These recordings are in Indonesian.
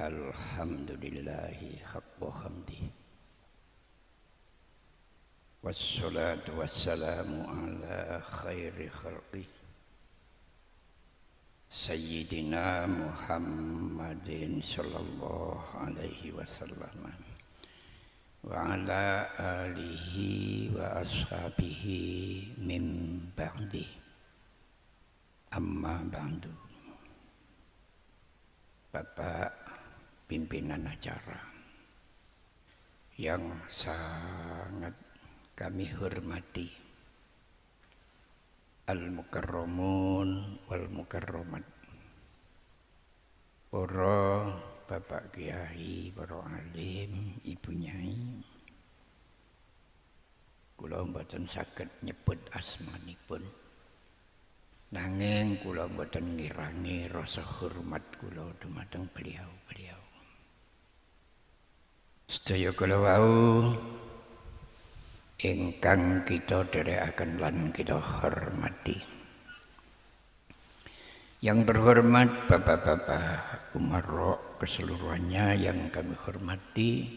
Alhamdulillahi haqqa hamdi wassalatu wassalamu ala khairi khalqi Sayyidina Muhammadin sallallahu alaihi wasallam wa ala alihi wa ashabihi min ba'di amma ba'du. Bapak pimpinan acara yang sangat kami hormati, al-mukarramun wal mukarramat, para bapak kiai, para alim, ibu nyai, kula mboten saged nyebut asmanipun, nanging kula mboten ngirangi rasa hormat kula dumateng beliau-beliau. Sedaya kula wau ingkang kita dherekaken lan kita hormati. Yang terhormat bapak-bapak umarok keseluruhannya yang kami hormati,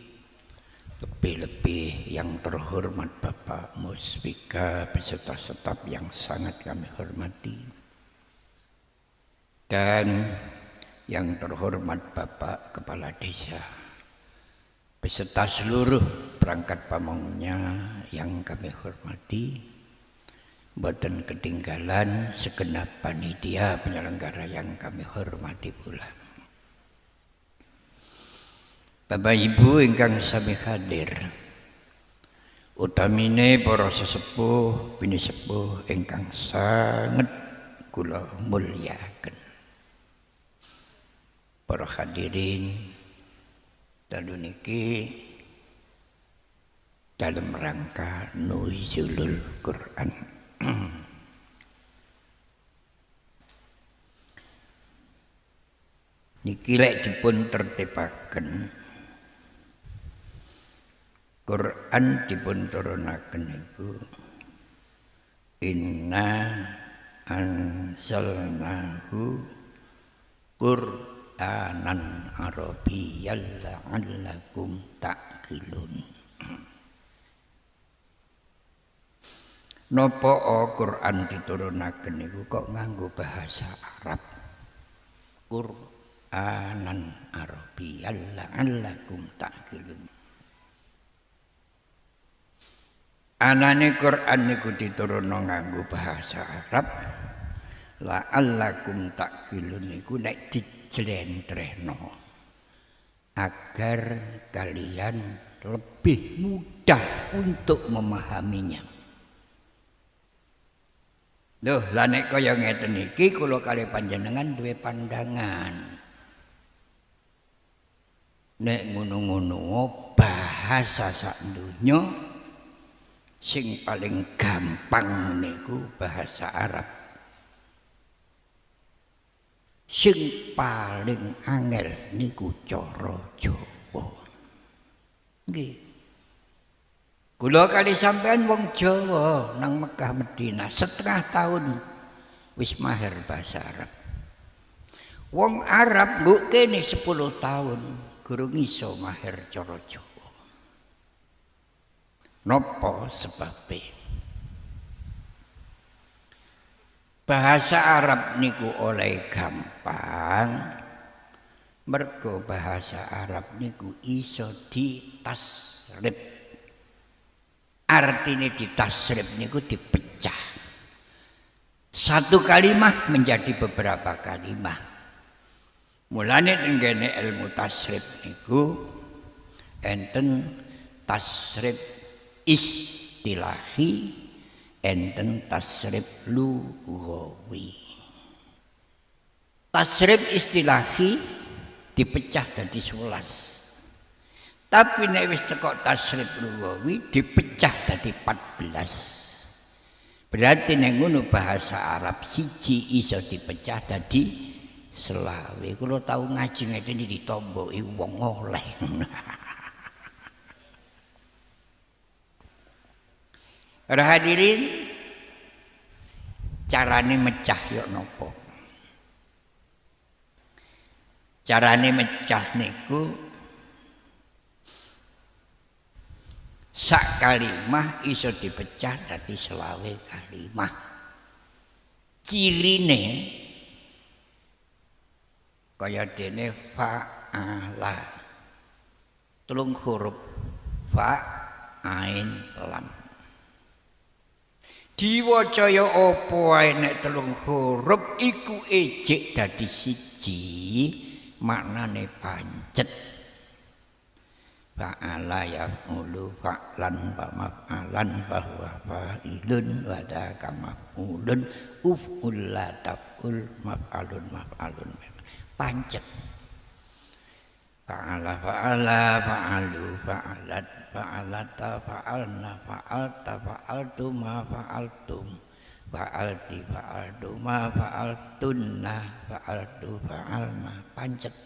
lebih-lebih yang terhormat Bapak Muspika beserta staf yang sangat kami hormati, dan yang terhormat Bapak Kepala Desa beserta seluruh perangkat pamongnya yang kami hormati, mboten ketinggalan segenap panitia penyelenggara yang kami hormati pula. Bapak Ibu ingkang sami hadir, utamine para sesepuh bini sepuh ingkang sanget kula mulyakaken, para hadirin dalu niki dalam rangka nuzulul Quran. Niki lek dipun tertibaken, Quran dipun turunaken niku inna anzalnahu Qur'anan Arabiyyan la'allakum ta'qilun. Napa Quran diturunaken niku kok nganggo bahasa Arab? Qur'anan Arabiyyan la'allakum ta'qilun. Anane Quran niku diturunno nganggo bahasa Arab, la'allakum ta'qilun niku nek dijlentrehno agar kalian lebih mudah untuk memahaminya. Loh, lah nek kaya ngeten iki kula kalih panjenengan duwe pandangan. Nek ngono-ngono bahasa sak donya sing paling gampang niku bahasa Arab. Sing paling angel niku cara Jawa. Nggih. Kula kali sampean wong Jawa nang Mekah Madinah setengah tahun wis mahir bahasa Arab. Wong Arab mbok kene 10 tahun gurung iso mahir cara Jawa. Napa sebabe? Bahasa Arab niku oleh gampang mergo bahasa Arab niku iso ditasrif. Artine ditasrif niku dipecah. Satu kalimat menjadi beberapa kalimat. Mulane tenggene ilmu tasrif niku enten tasrif istilahi, enten tasrif lughawi. Tasrif istilahi dipecah dadi 11. Tapi nek wis teko tasrif lughawi dipecah dadi 14. Berarti nek ngono bahasa Arab siji iso dipecah dadi 20. Kula tau ngaji ngeten iki ditomboki wong oleh. Para hadirin, carane mecah yo nopo? Carane mecah niku sak kalimah iso dipecah dadi 20 kalimah. Cirine kaya dene fa'ala. 3 huruf fa, ain, lam. Diwaca ya apa wae nek 3 huruf iku ejek dadi siji, maknane pancet. Fa'ala yaqulu fa'lan wa maf'alan bahwa fa'ilun wa daka maf'ulun uf'ul la taf'ul maf'alun maf'alun pancet. Fa'ala fa'ala fa'alu fa'alat fa'alata fa'alna fa'alta fa'altuma fa'altum fa'alti fa'altuma fa'altunna fa'altu fa'alna pancet.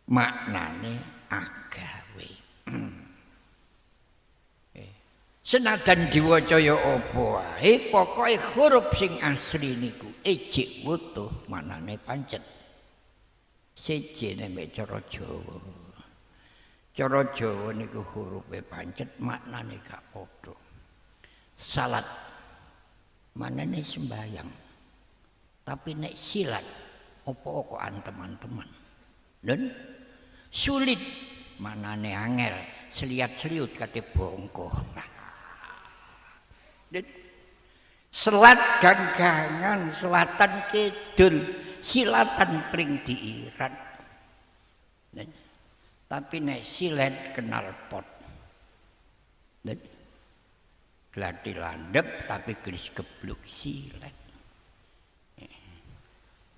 Maknane agawe. Senajan diwaca ya apa wae pokoke huruf sing asli niku ejek wutuh manane pancet. Siji nek cara Jawa. Cara Jawa niku hurufe pancet maknane gak padha. Salat manane sembayang. Tapi nek silat apa-apaan teman-teman. Dan sulit manane angel, seliat-seliut kate bongko. Dan selat ganggangan, selatan kidul, silatan pring diirat. Dan tapi nek silet kenal pot. Dan gladi landep tapi gelis gebluk silet.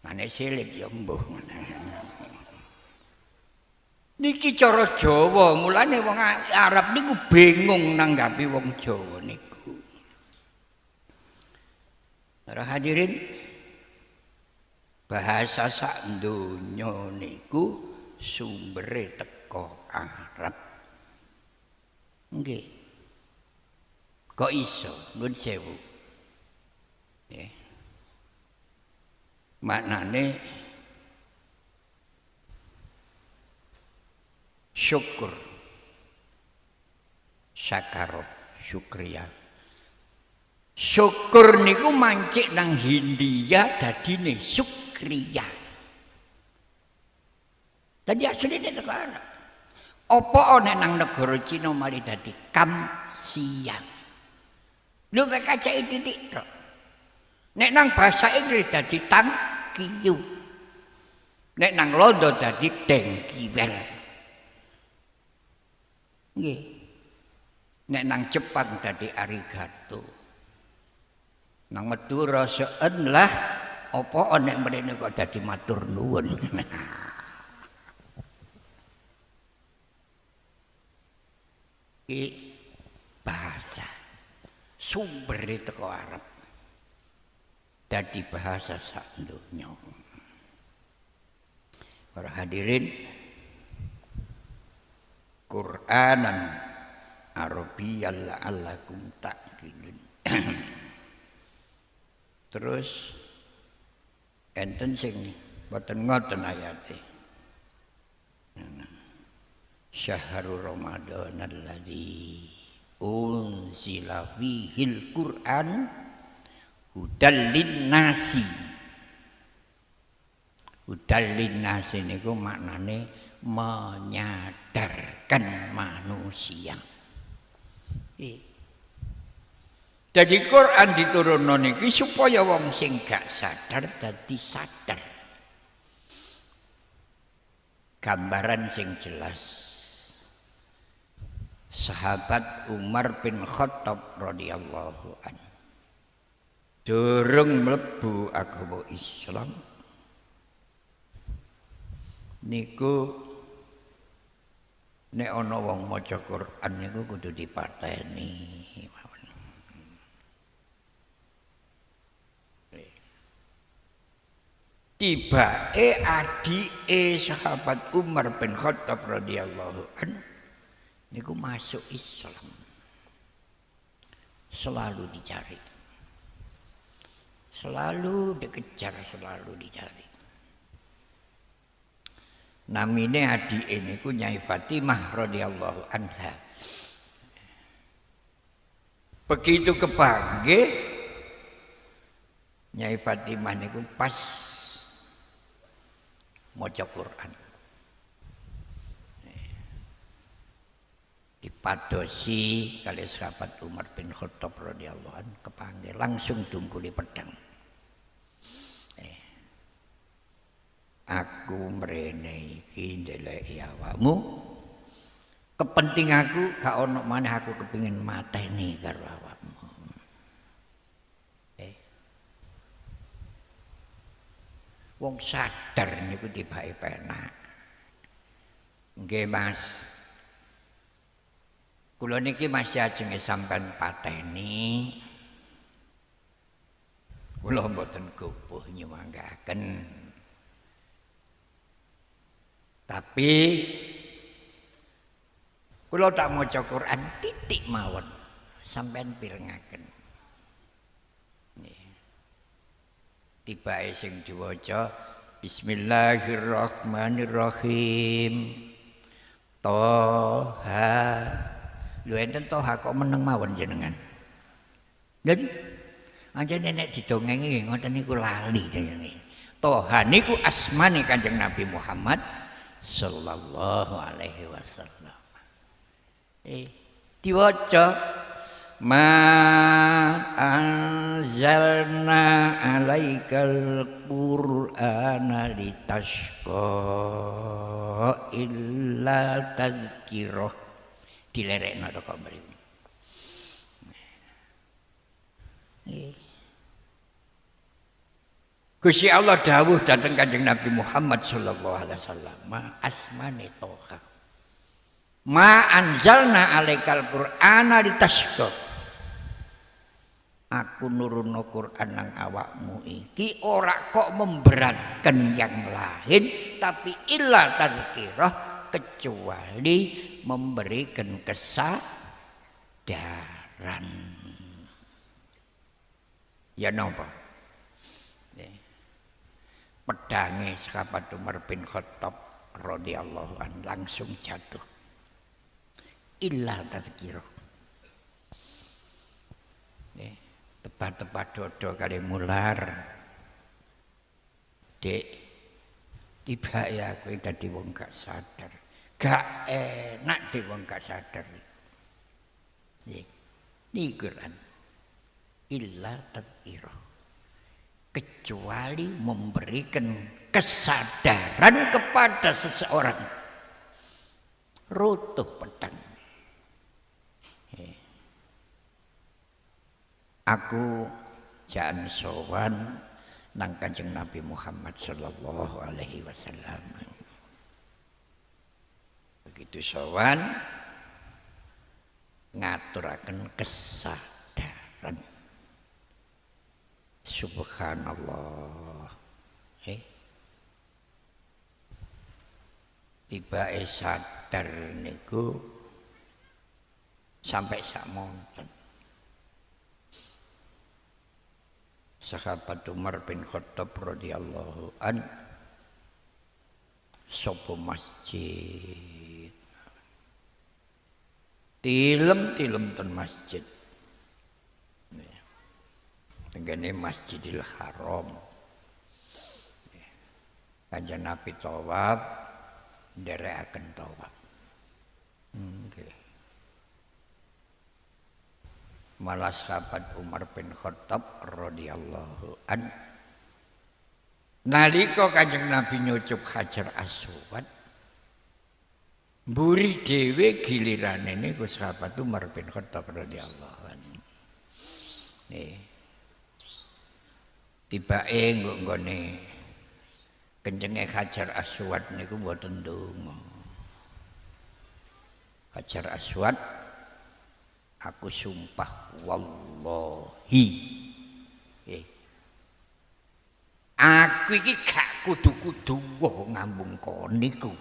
Nah nek silet ya mbuh. Niki cara Jawa, mulane wong Arab niku bingung nanggapi wong Jawa niku. Para hadirin, bahasa sak donya niku sumbere teko Arab. Nggih. Kok iso? Nuwun sewu. Nggih. Maknane syukur, syakaro, syukriyah. Syukur niku mancik nang Hindia dadine syukriyah. Dadi asline teko Arab. Apa ana nang negara Cina mari dadi kamsiang. Lho mek kacake titik tok. Nek nang bahasa Inggris dadi tangkiyu. Nek nang Londo dadi tengkiwel. Nggih. Nek nang Jepang dadi arigato. Nang Madura seun lah apa nek mrene kok dadi matur nuwun. Iki bahasa sumbere teko Arab. Dadi bahasa sak donya. Para hadirin, Qur'anan Arabiyyan la'allakum ta'qilun. Terus enten sing boten ngoten ayate. Syahrul Ramadan alladzi unzila fihil Qur'an hudal linnasi. Hudal linnasi niku maknane menyadarkan manusia. Jadi Quran diturunno niki supaya wong sing gak sadar dadi sadar. Gambaran sing jelas. Sahabat Umar bin Khattab radhiyallahu anhu durung mlebu agama Islam niku nek ana wong maca Quran niku kudu dipateni. Tibake adike sahabat Umar bin Khattab radhiyallahu anhu niku masuk Islam. Selalu dicari. Selalu dikejar, selalu dicari. namine adike niku Nyai Fatimah radhiyallahu anha. Begitu kepanggih Nyai Fatimah niku pas maca Quran. Dipadosi kali sahabat Umar bin Khattab radhiyallahu anhu kepanggih langsung dungkuli pedang. Aku mrene iki ndeleki awakmu. Kepentinganku gak ono maneh aku kepengin mateni karo awakmu. Wong sadar niku tibake penak. Nggih Mas. Kula niki masih ajenge sampean pateni. Kula mboten gopoh nyuwanggaken. Tapi kula tak maca Quran titik mawon sampean pirengaken. Tibake sing diwaca Bismillahirrahmanirrahim. Toha. Lho enten toha kok meneng mawon jenengan. Dan anjene nek didongengi ngoten niku lali jenenge. Toha niku asmane Kanjeng Nabi Muhammad sallallahu alaihi wasallam. Diwaca ma anzalna alaikal qur'ana litashqa illa tazkirah. Dilerekno to kok mriki. Gusti Allah dawuh dhateng Kanjeng Nabi Muhammad sallallahu alaihi wasallam, asmane Toha. Ma anzalna alaikal qur'ana litashqa. Aku nurunno Quran nang awakmu iki ora kok memberatkan yang lain, tapi illa tadzkirah, kecuali memberikan kesadaran. Ya napa? Pedange sahabat Umar bin Khattab radhiyallahu an langsung jatuh. Illa tadzkirah. Tepat-tepat dodo kali mular. Dek, tiba ya aku dadi wong gak sadar. Gak enak dek wong gak sadar. Ini Quran. Illa tadzkirah. Kecuali memberikan kesadaran kepada seseorang. Rutuh pedang. Aku jan sowan nang Kanjeng Nabi Muhammad sallallahu alaihi wasallam. Begitu sowan ngaturaken kesadaran. Subhanallah. Tibake sadar niku sampai sakmonten. Sahabat Umar bin Khattab radhiyallahu an sapa masjid. Tilem-tilem ten masjid. Tenggene Masjidil Haram. Kanjeng Nabi tawaf, nderekaken tawaf. Nggih. Malah sahabat Umar bin Khattab radhiyallahu an nalika Kanjeng Nabi nyucup Hajar Aswad mburi dhewe gilirane niku sahabat Umar bin Khattab radhiyallahu an. Tibake nggone kencenge Hajar Aswad niku mboten ndonga. Hajar Aswad, aku sumpah wallahi. Aku iki gak kudu-kudu ngambung kon niku.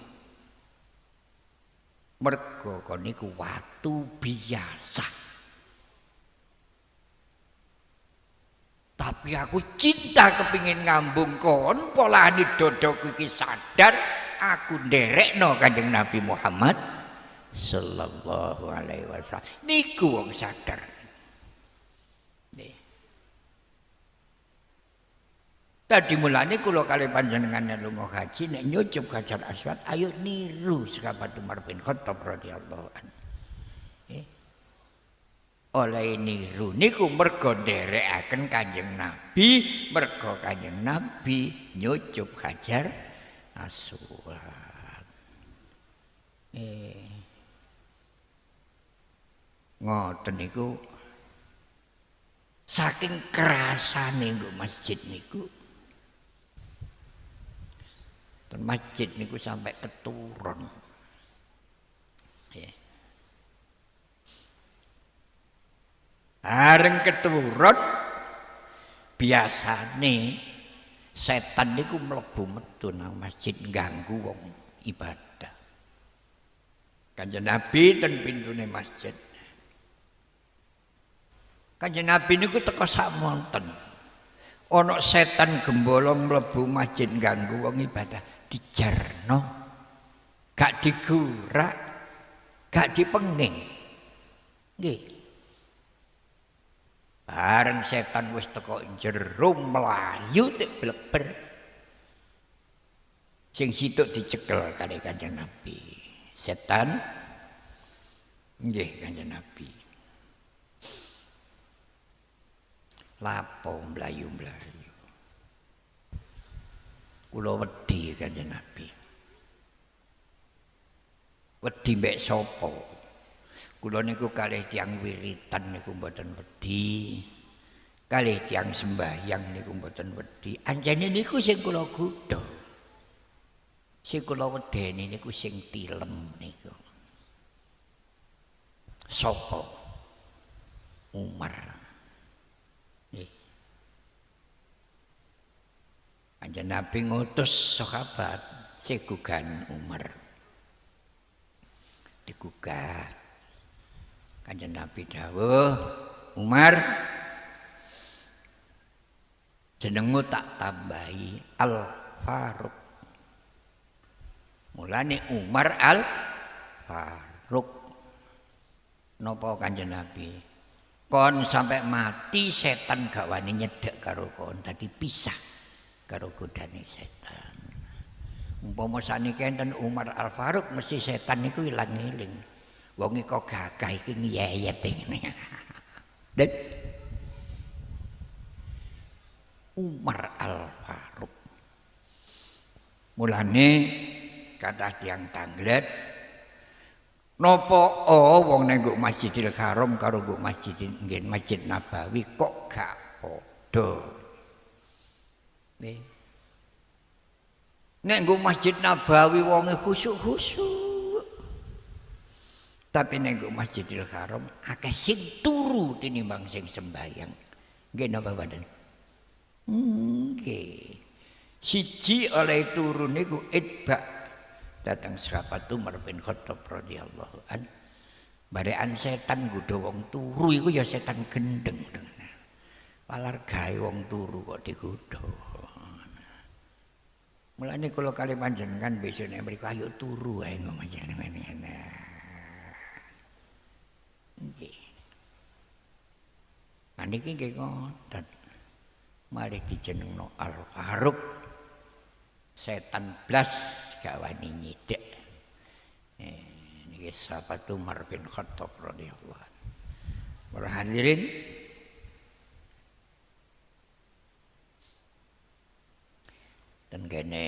Mergo kon niku watu biasa. Tapi aku cinta kepingin ngambung kon polane dodoku iki sadar aku nderekno Kanjeng Nabi Muhammad sallallahu alaihi wasallam. Niku wong sadar. Nggih. Tadi mulane kula kali panjenengan lunga haji nek nyucup Hajar Aswad ayo niru sahabat Umar bin Khattab radhiyallahu anhu. Oleh niru niku mergo nderekaken Kanjeng Nabi, mergo Kanjeng Nabi nyucup Hajar Aswad. Ngoten niku saking kerasane nggo masjid niku. Dan masjid niku sampai keturun. Bareng keturun biasane setan niku mlebu metu nang masjid ganggu wong ibadah. Kanjeng Nabi ten pintune masjid. Kanjeng Nabi niku teko sak monten. Ana setan gembolong mlebu masjid ganggu wong ibadah, dijarno. Gak digurak, gak dipenging. Nggih. Bareng setan wis teko jero mlayu tek bleber. Sing situk dicekel kali Kanjeng Nabi. Setan nggih Kanjeng Nabi. Lapo mlayu-mlayu. Kula wedi Kanjeng Nabi. Wedi mbek sapa? Kula niku kalih tiyang wiritan niku mboten wedi. Kalih tiyang sembahyang niku mboten wedi. Anjene niku sing kula gudha. Sing kula wedeni niku sing tilem niku. Sapa? Umar. Nggih. Kanjeng Nabi ngutus sahabat segugan Umar. Digugah. Kanjeng Nabi dawuh, Umar jenengmu tak tambahi Al-Faruq. Mulane Umar Al-Faruq. Napa Kanjeng Nabi? Kon sampai mati setan gak wani nyedek karo kon, dadi pisah karo godane setan. Umpama saniki enten Umar Al-Faruq mesti setan niku ilang eling. Wong kok gagah iki ngiyeyet ngene. Dan Umar Al-Faruq. Mulane kathah tiyang tanglet napa wong nek nggo Masjidil Haram karo nggo Masjid Nabawi kok gak padha. Nek nggo Masjid Nabawi wonge khusyuk-khusyuk. Tapi nek nggo Masjidil Haram akeh sing turu tinimbang sing sembahyang. Nggih napa mboten? Nggih. Siji oleh turu niku itba datang sahabat Umar bin Khattab radhiyallahu an. Barekan setan nggodha wong turu iku ya setan gendeng. Palar gawe wong turu kok digodha. Mulane kula kali panjenengan besok nek mriku ayo turu ae ngomong jenengan. Nggih. Niki nggih ngoten. Mari dijenengno Al-Faruq. Setan blas gak wani nyidek. Niki sahabat Umar bin Khattab radhiyallahu anhu. Para hadirin dan kene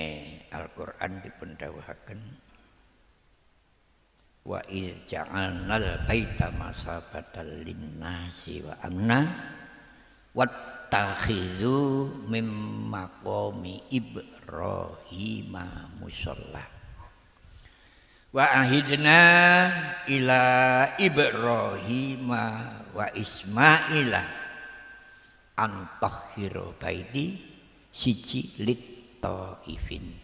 Al-Qur'an dipun dawuhaken wa iz ja'alnal baita masabatan linnasi wa amna wattakhizu mim maqami Ibrahima musalla wa ahidna ila Ibrahima wa Ismaila an tahhiru baiti siji lit taifin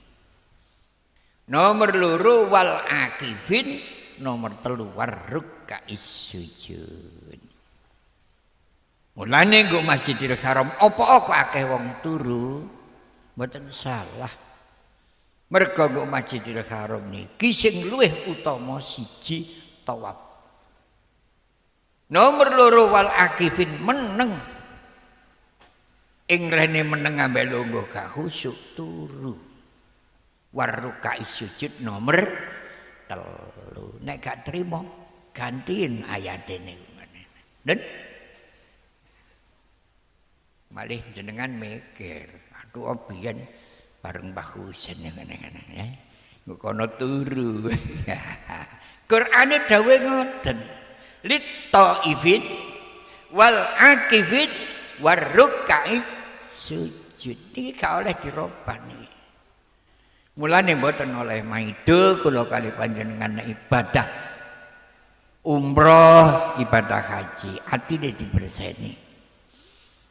nomor loro wal akifin nomor telu warruka'is sujud. Mulane nggo Masjidil Haram apa kok akeh wong turu mboten salah. Mergo nggo Masjidil Haram niki sing luwih utama siji tawaf. Nomor loro wal akifin meneng. Ing rene meneng ambek lungguh gak khusyuk turu. Warukai sujud nomor 3. Nek gak trimo gantiin ayate niku. Den malih jenengan mikir, aduh biyen bareng Mbah Husin ngene-ngene ya. Nggo kono turu. Qur'ane dawuh ngoten. Lit taifin wal akifin warukais sujud. Niki gak oleh dirobah niki. Mulane mboten oleh maido kula kali panjenengan ibadah umroh, ibadah haji, atine diberseni.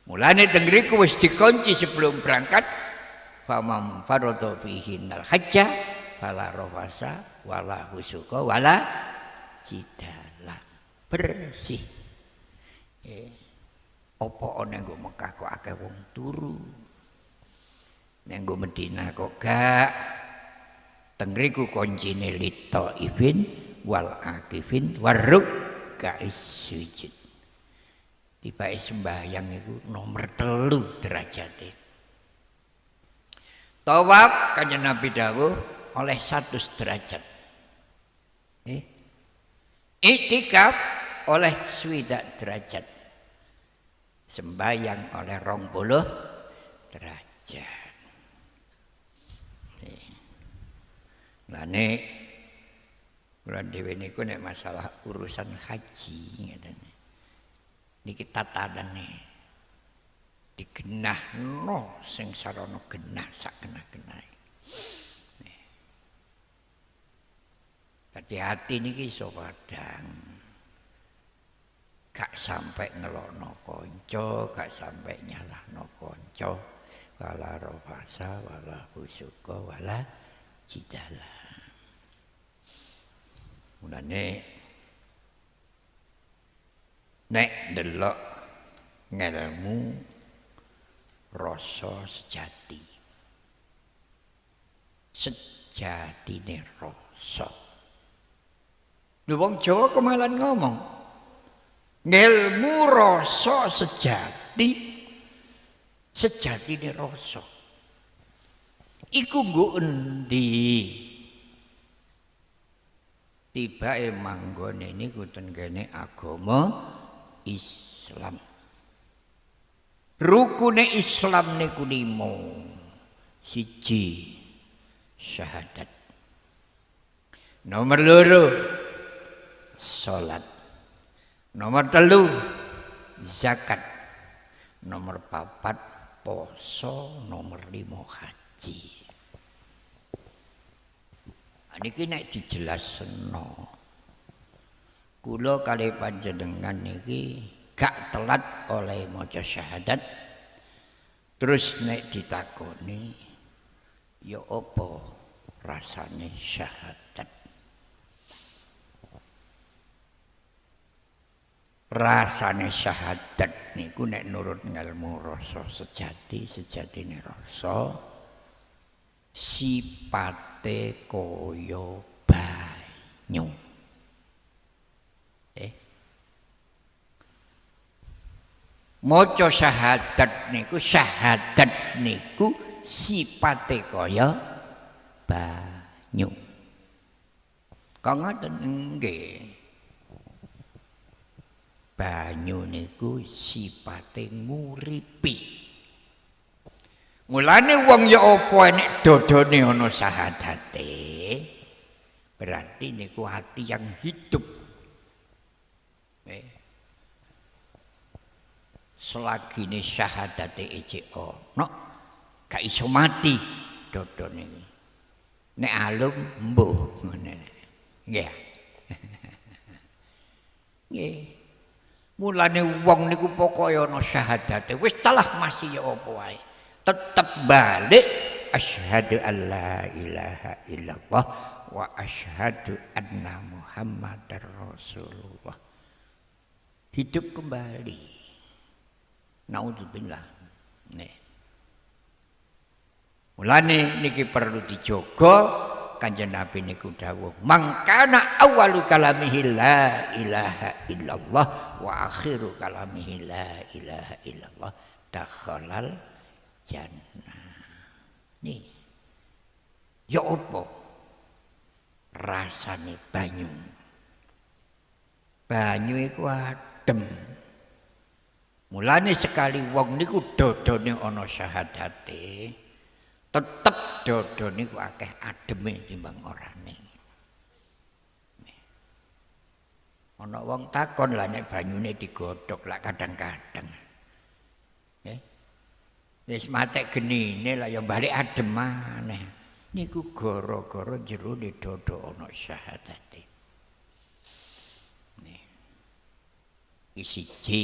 Mulane teng mriku wis dikunci sebelum berangkat. Famam faradha fihinnal hajja fala rafasa wala fusuqa wala jidala. Bersih. Apa ana nggo Mekah kok akeh wong turu. Nek nggo Madinah kok gak. Teng mriku kuncine litaifin wal akifin waruk kais sujud. Tibake sembahyang iku nomor 3 derajate. Tawaf kanjeng Nabi dawuh oleh 100 derajat. Iktikaf oleh 20 derajat. Sembahyang oleh 20 derajat. Lah nek kula dhewe niku nek masalah urusan haji ngeten. Niki tatanane digenahno sing sarana genah sak genah-genahe. Hati-hati niki iso padang. Gak sampai ngelokno kanca, gak sampai nyalahno kanca. Wala rafasa wala fusuqa wala jidala. Mulane nek ndelok ngelmu rasa sejati. Sejatine rasa. Lho wong Jawa kemalan ngomong. Ngelmu rasa sejati. Sejatine rasa. Iku nggo endi? Tibake manggone niku ten kene agama Islam. Rukune Islam niku 5. Siji syahadat. Nomor 2 salat. Nomor 3 zakat. Nomor 4 poso. Nomor 5 haji. Niki nek dijelasno. Kula kali panjenengan niki gak telat oleh maca syahadat. Terus nek ditakoni ya apa rasane syahadat? Rasane syahadat niku nek nurut ngelmu rasa sejatine rasa sipate kaya banyu. Maca syahadat niku sipate kaya banyu. Kok ngoten nggih. Banyu niku sipate nguripi. Mulane wong ya apa nek dodone ana syahadate berarti niku hati yang hidup. Selagi ini syahadate ijek ono gak iso mati dodone. Nek alum mbuh ngene. Nggih. Nggih. Mulane wong niku pokoke ana syahadate wis telah masih ya apa wae. Tetap balik asyhadu alla ilaha illallah wa asyhadu anna muhammadar rasulullah. Hidup kembali. Naudzubillah. Nih. Mulane niki perlu dijaga. Kanjeng Nabi niku dawuh, "Mangkana awwalu kalamihi la ilaha illallah wa akhiru kalamihi la ilaha illallah dakhalal jannah." Nih. Ya apa? Rasane banyu. Banyu iku adem. Mulane sekali wong niku dodone ana syahadate, tetep dodo niku akeh ademe timbang orane. Ana wong takon lah nek banyune digodhog lah kadang-kadang. Nggih. Wis matek genine lah ya balik adem maneh. Niku gara-gara jerone dodo ana syahadate. Nih. Siji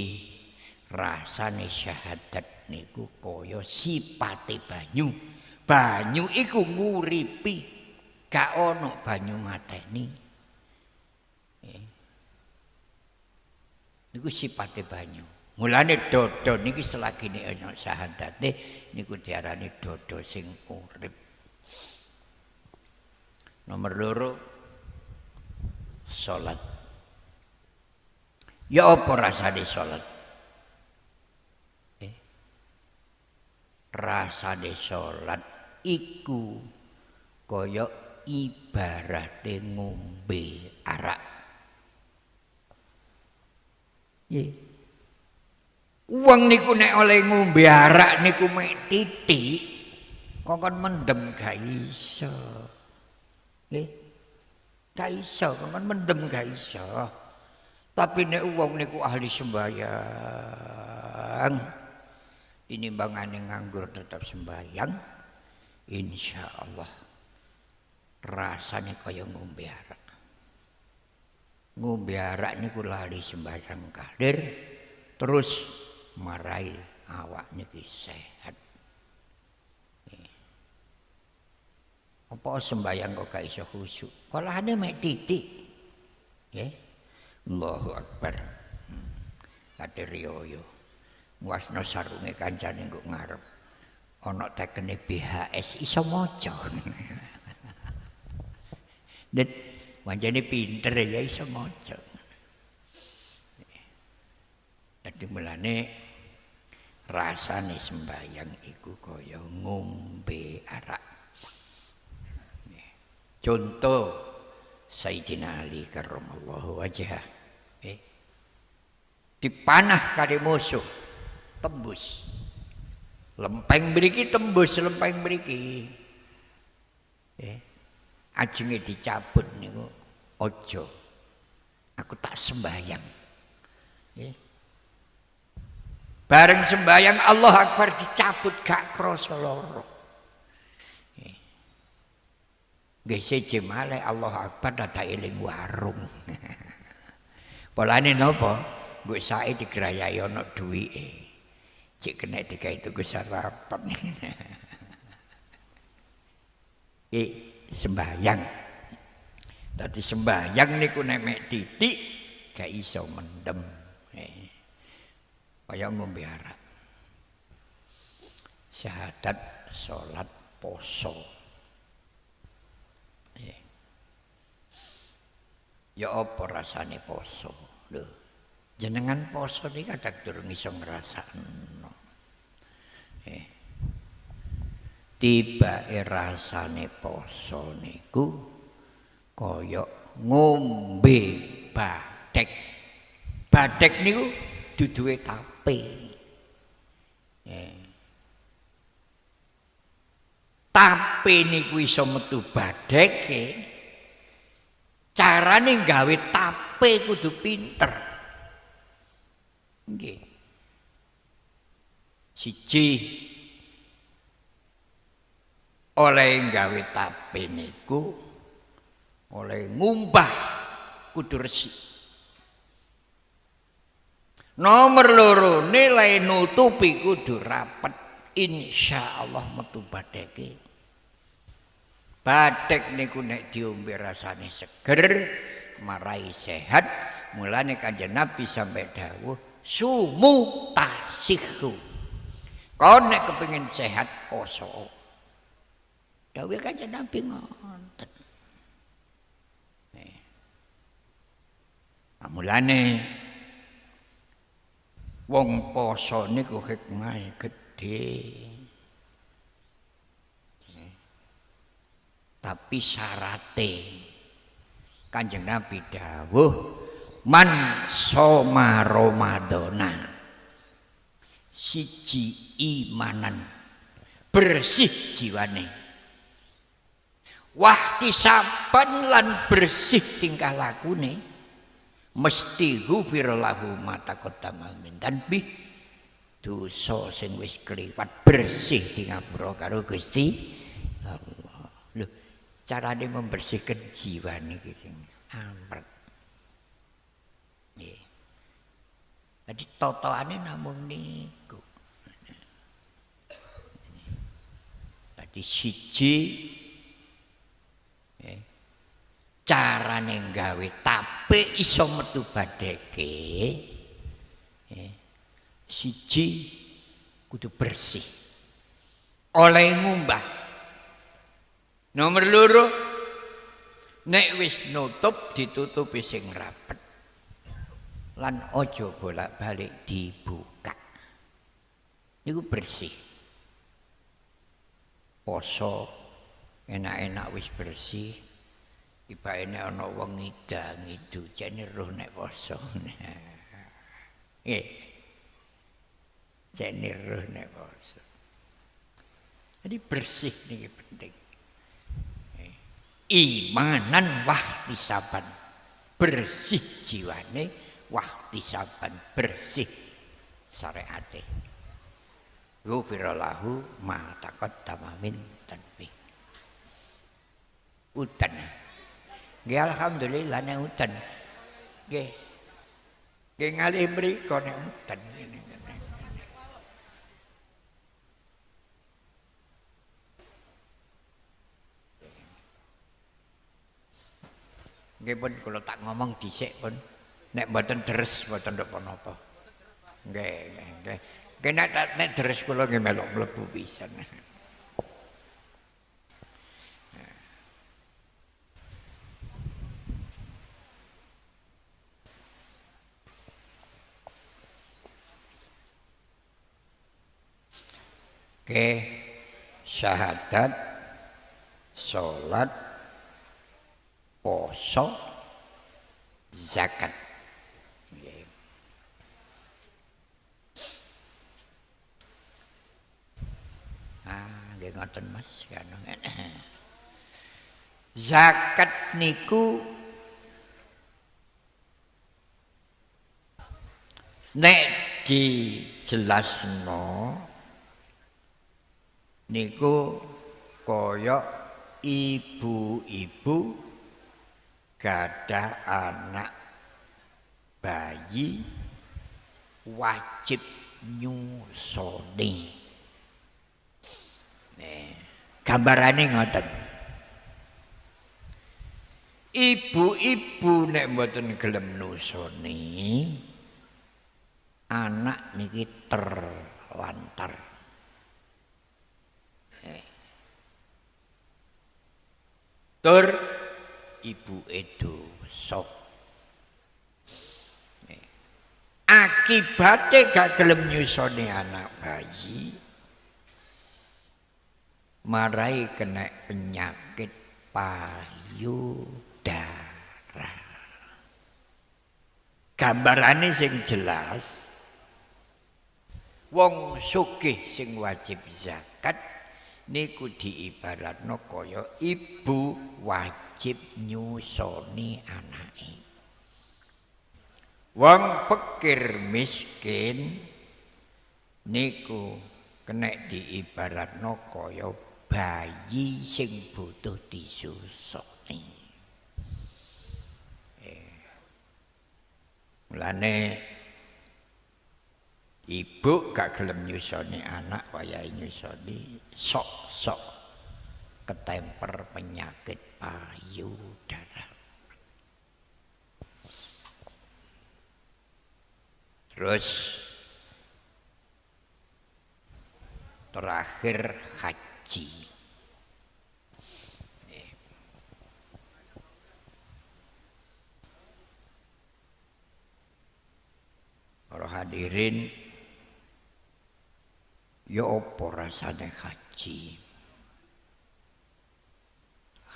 rasane syahadat niku kaya sipate banyu. Banyu iku nguripi, gak ono banyu mateni. Niku sipate banyu. Mulane dodo niki selagine ana syahadate niku diarani dodo sing urip. Nomor 2 salat. Ya apa rasane salat? Rasane salat iku kaya ibarate ngombe arak. Nggih. Wong niku nek oleh ngombe arak niku mek titik kongkon mendem gak iso. Nggih. Gak iso, kongkon mendem gak iso. Tapi nek wong niku ahli sembahyang tinimbangane nganggur tetap sembahyang, insyaallah rasane kaya ngombe arak. Ngombe arak niku lali sembahyang kalir terus marai awak niki sehat. Apa sembahyang kok gak iso khusyuk? Walane mek titik. Nggih. Allahu Akbar. Kate riyo. Wasna sarunge kancane kok ngarep. Ana tekene BHS iso maca. Dit pancene pinter ya iso maca. Dadi mulane rasane sembayang iku kaya ngombe arak. Contoh Sayyidina Ali karramallahu wajhah. Dipanah kali musuh tembus. Lempeng mriki tembus lempeng mriki. Ajenge dicabut niku aja. Aku tak sembayang. Bareng sembayang Allah Akbar dicabut gak krasa lara. Nggih siji malih Allah Akbar dadak eling warung. Polane napa? Nggo sae digrayai ana duwike. Cek kena digawe tuku sarapan. Sembayang. Dadi sembayang niku nek mek titik gak iso mendem. Kaya ngombe arak. Syahadat, salat, poso. Ya apa rasane poso? Lho, jenengan poso niki kadang durung iso ngrasakno. Tibake rasane poso niku kaya ngombe badhek. Badhek niku duduhe tape. Tape niku iso metu badheke. Carane gawe tape kudu pinter. Nggih. Siji oleh gawe tape niku oleh ngumbah kudu resik. Nomor 2 nilai nutupi kudu rapet. Insyaallah metu badheke. Badhek niku nek diombe rasane seger, marai sehat. Mulane Kanjeng Nabi sampai dawuh, "Sumu tasihu." Kon nek kepengin sehat poso. Dawuh Kanjeng Nabi ngoten. Mulane wong poso niku hikmahe gedhe. Tapi syarate Kanjeng Nabi dawuh man soma Ramadana siji imanan bersih jiwane wahtisaban lan bersih tingkah lakune mesti ghufir lahu ma taqaddama min dzanbi dosa sing wis kliwat bersih di ngapura karo Gusti Allah. Lho, carane membersihkan jiwa niki sing amrek. Nggih. Jadi totoane namung niku. Dadi siji carane gawe tape iso metu badheke siji kudu bersih. Oleh ngumbah. Nomor loro nek wis nutup ditutupi sing rapet. Lan aja bolak-balik dibuka. Niku bersih. Poso enak-enak wis bersih. Ibane ana wong ngidang-idu jane roh nek poso. Nggih. Jane roh nek poso. Jadi bersih niki penting. Imanan wahtisaban bersih jiwane wahtisaban bersih syariate ghufira lahu ma taqaddama min dzanbi. Udan nggih alhamdulillah nek udan nggih ngalih mriko nek udan ngene. Nggih pun kula tak ngomong dhisik pun nek mboten deres mboten napa-napa. Nggih. Nggih nek deres kula nggih melok mlebu pisan. Oke, syahadat, salat, poso, zakat. Nggih ngoten Mas kan. Zakat niku nek dijelasno niku kaya ibu-ibu gadah anak bayi wajib nyusoni. Gambarane ngoten. Ibu-ibu nek mboten gelem nusoni anak niki terlantar. Tur ibuke dosa. Akibate gak gelem nyusoni anak bayi marai kena penyakit payudara. Gambarane sing jelas wong sugih sing wajib zakat niku diibaratno kaya ibu wajib nyusoni anake. Wong fakir miskin niku kena diibaratno kaya bayi sing butuh disusoni. Mulane ibu gak gelem nyusoni anak wayahe nyusoni sok-sok ketemper penyakit payudara. Terus terakhir haji. Para hadirin, ya apa rasane haji?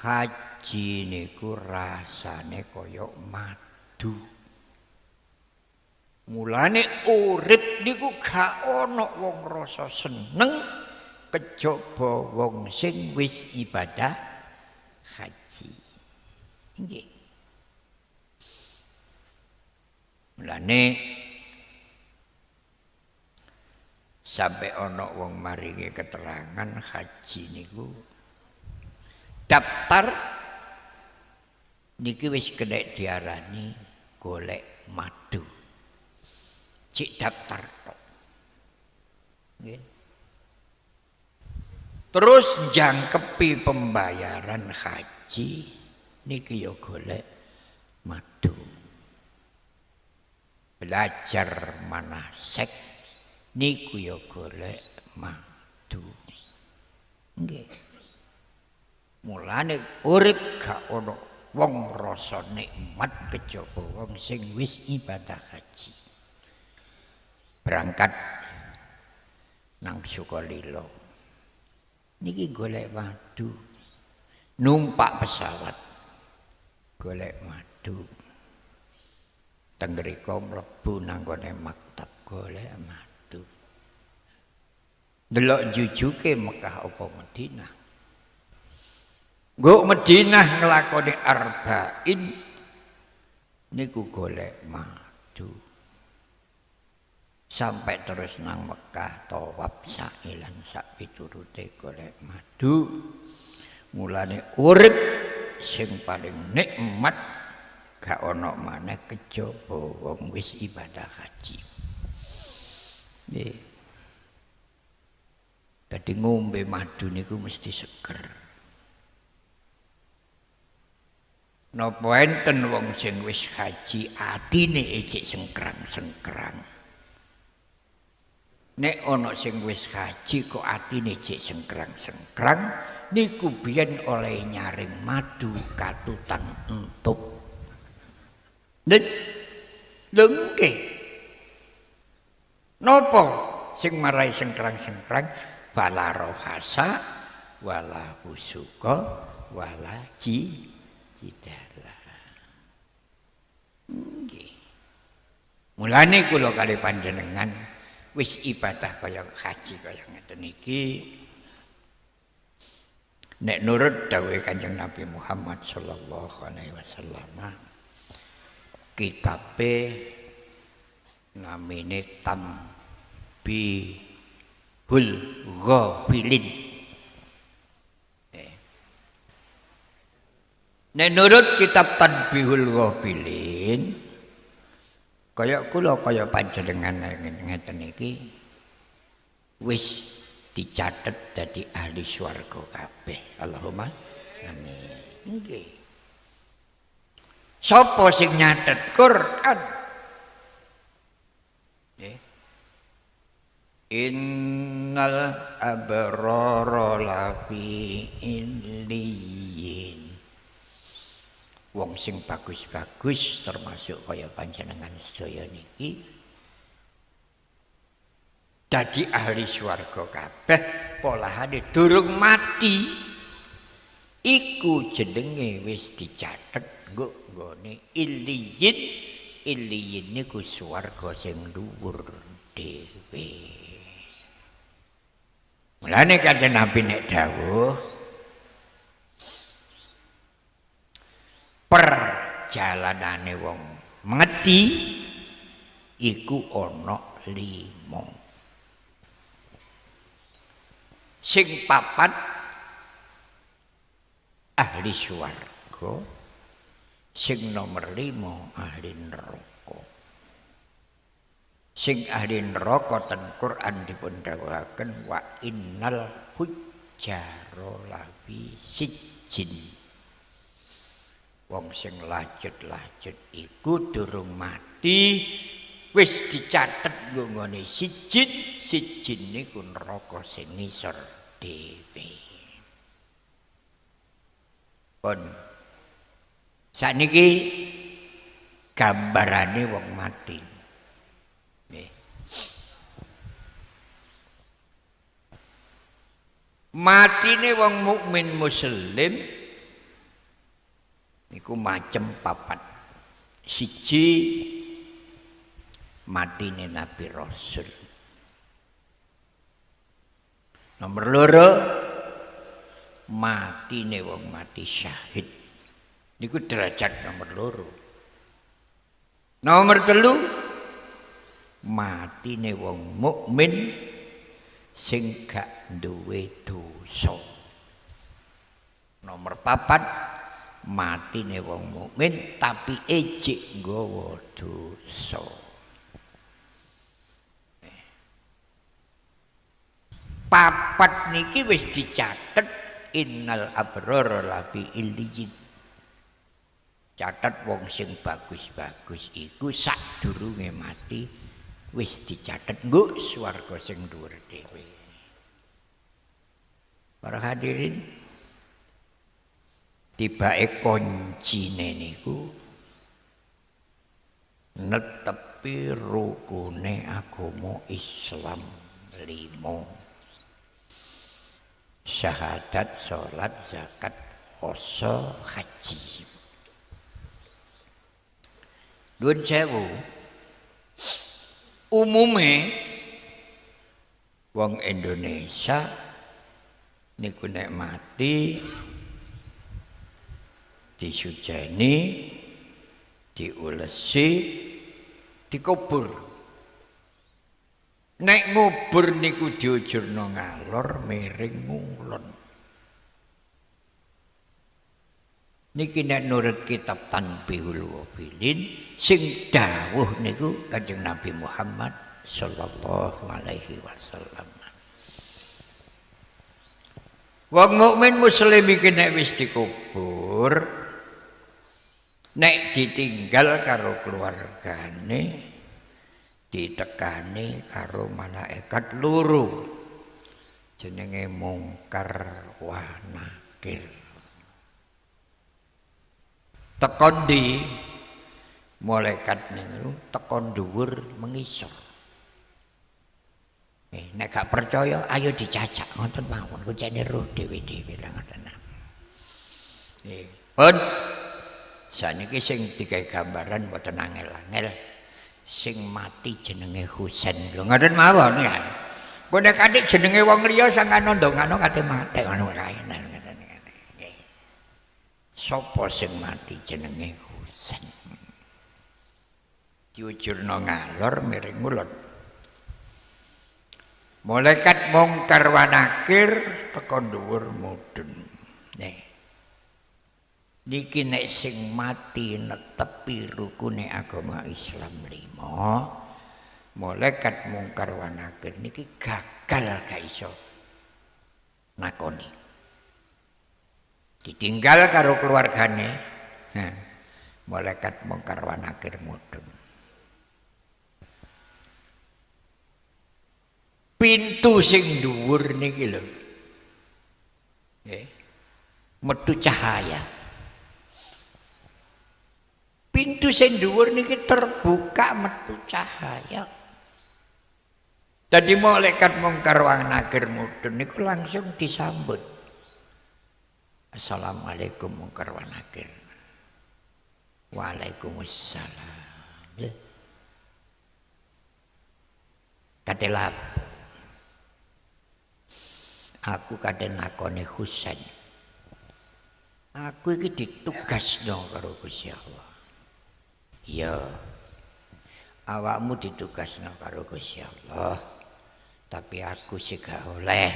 Haji niku rasane kaya madu. Mulane urip niku gak ana wong rasa seneng kejaba wong sing wis ibadah haji. Nggih. Mulane sampai ana wong maringi keterangan haji niku daftar niki wis kena diarani golek madu. Cik daftar tok. Nggih. Terus jangkepi pembayaran haji niki ya golek madu. Belajar manasek niku ya golek madu. Nggih. Mulane urip gak ana wong rasa nikmat kejaba wong sing wis ibadah haji. Berangkat nang Sukolilo. Niki golek madu. Numpak pesawat golek madu. Teng mriku mlebu nang gone maktab golek madu. Delok jujuke Mekah apa Madinah. Nggo Madinah nglakoni arba'in niku golek madu. Sampai terus nang Mekah tawaf sa'ilan sak piturute golek madu. Mulane urip sing paling nikmat gak ana maneh kejaba wong wis ibadah haji. Nggih. Dadi ngombe madu niku mesti seger. Napa enten wong sing wis haji atine ejek sengkrang-sengkrang. Nek ana sing wis haji kok atine ejek sengkrang-sengkrang niku biyen oleh nyaring madu katutan entup. Lengke. Napa sing marai sengkrang-sengkrang? Wala rafasa, wala fusuqa, wala jidala. Nggih. Mulane kula kali panjenengan wis ibadah kaya haji kaya ngeten iki. Nek nurut dawuhe Kanjeng Nabi Muhammad sallallahu alaihi wasallam, kitabe namine Tanbihul Ghafilin. Nek nurut kitab Tanbihul Ghafilin, kaya kula kaya panjenengan ngeten iki wis dicatet dadi ahli swarga kabeh. Allahumma amin. Nggih. Sapa sing nyatet Quran? Nggih. Innal abrara lafi illiyin. Wong sing bagus-bagus termasuk kaya panjenengan sedaya niki dadi ahli swarga kabeh polahane durung mati iku jenenge wis dicatet nggo nggone illiyin. Illiyin niku swarga sing dhuwur dhewe. Mulane Kanjeng Nabi nek dawuh perjalanane wong mati iku ana 5. Sing papat ahli swarga, sing nomor 5 ahli neraka. Sing ahli neraka ten Quran dipun dawuhaken wa innal fujjara lafi sijjin. Wong sing lajut-lajut iku durung mati wis dicatet nggone sijjin. Sijjin niku neraka sing ngisor dhewe. Pun sakniki gambarane wong mati. Matine wong mukmin muslim niku macem papat. Siji matine Nabi Rasul. Nomor loro matine wong mati syahid. Niku derajat nomor loro. Nomor telu matine wong mukmin sing gak duwe dosa. Nomor papat matine wong mukmin tapi ejik nggawa dosa. Papat niki wis dicatet innal abrara lafi illiyin. Catet wong sing bagus-bagus iku sadurunge mati wis dicatet nggo swarga sing dhuwur dhewe. Para hadirin, tibake kuncine niku netepi rukune agama Islam 5. Syahadat, salat, zakat, puasa, haji. Nuwun sewu. Umume wong Indonesia niku nek mati disujeni, diulesi, dikubur. Nek ngubur niku diujurno ngalor miring ngulon. Niki nek nurut kitab Tanbihul Wafilin sing dawuh niku Kanjeng Nabi Muhammad sallallahu alaihi wasallam. Wong mukmin muslim iki nek wis dikubur, nek ditinggal karo keluargane, ditekani karo malaikat loro jenenge Mungkar wa Nakir. Tekon di malaikat niku tekon dhuwur mengisor. Nek gak percaya ayo dicacak ngoten mawon kucene roh dhewe-dhewe lah ngoten. Pun saniki sing digawe gambaran mboten angel-angel. Sing mati jenenge Husain lho ngoten mawon ya. Kok nek adik jenenge wong liya sangkan ndongano kate mati ngono kae ngoten nggih. Sapa sing mati jenenge Husain? Diujurno ngalor miring ngulon. Malaikat Mungkar wa Nakir teka dhuwur mudhun. Niki nek sing mati netepi rukune agama Islam 5, malaikat Mungkar wa Nakir niki gagal gak iso nakoni. Ditinggal karo keluargane. Malaikat Mungkar wa Nakir mudhun. Pintu sing dhuwur niki lho. Metu cahaya. Pintu sing dhuwur niki terbuka metu cahaya. Dadi malaikat Mungkar wa Nakir mudhun niku langsung disambut. Assalamualaikum Mungkar wa Nakir. Waalaikumsalam. Katelap. Aku kadang nakone Husain. Aku iki ditugasno karo Gusti Allah. Ya. Awakmu ditugasno karo Gusti Allah. Tapi aku sing gak oleh.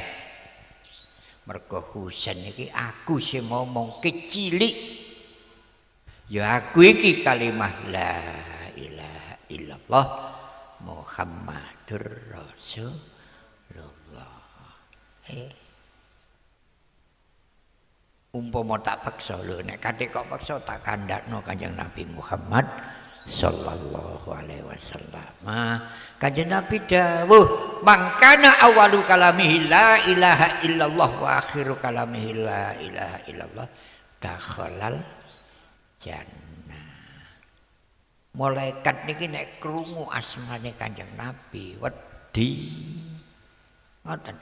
Mergo Husain iki aku sing ngomong kecilik. Ya aku iki kalimah la ilaha illallah Muhammadur Rasulullah. Umpama tak paksa lho, nek kate kok paksa tak kandhakno Kanjeng Nabi Muhammad sallallahu alaihi wasallam. Kanjeng Nabi dawuh, "Mangkana awalu kalamihi la ilaha illallah wa akhiru kalamihi la ilaha illallah dakhalal jannah." Malaikat niki nek krungu asmane Kanjeng Nabi wedi. Ngoten.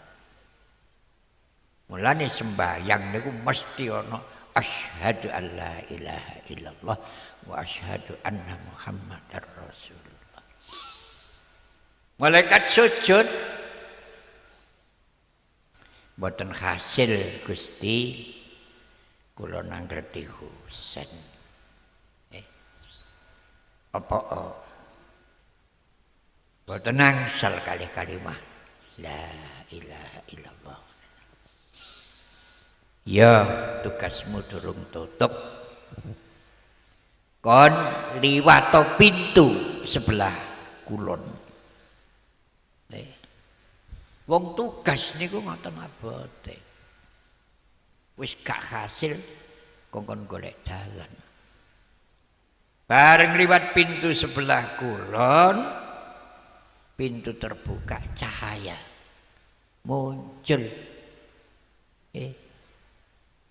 Mulane sembahyang niku mesti ana asyhadu alla ilaha illallah wa asyhadu anna muhammadar rasulullah. Malaikat sujud boten hasil Gusti kula nanggerti Husain. Apa boten angsal kali kalimah la ilaha illallah. Ya tugasmu durung tutup. Kon liwato pintu sebelah kulon. Wong tugas niku ngoten abote. Wis gak hasil kongkon golek dalan. Bareng liwat pintu sebelah kulon, pintu terbuka cahaya muncul.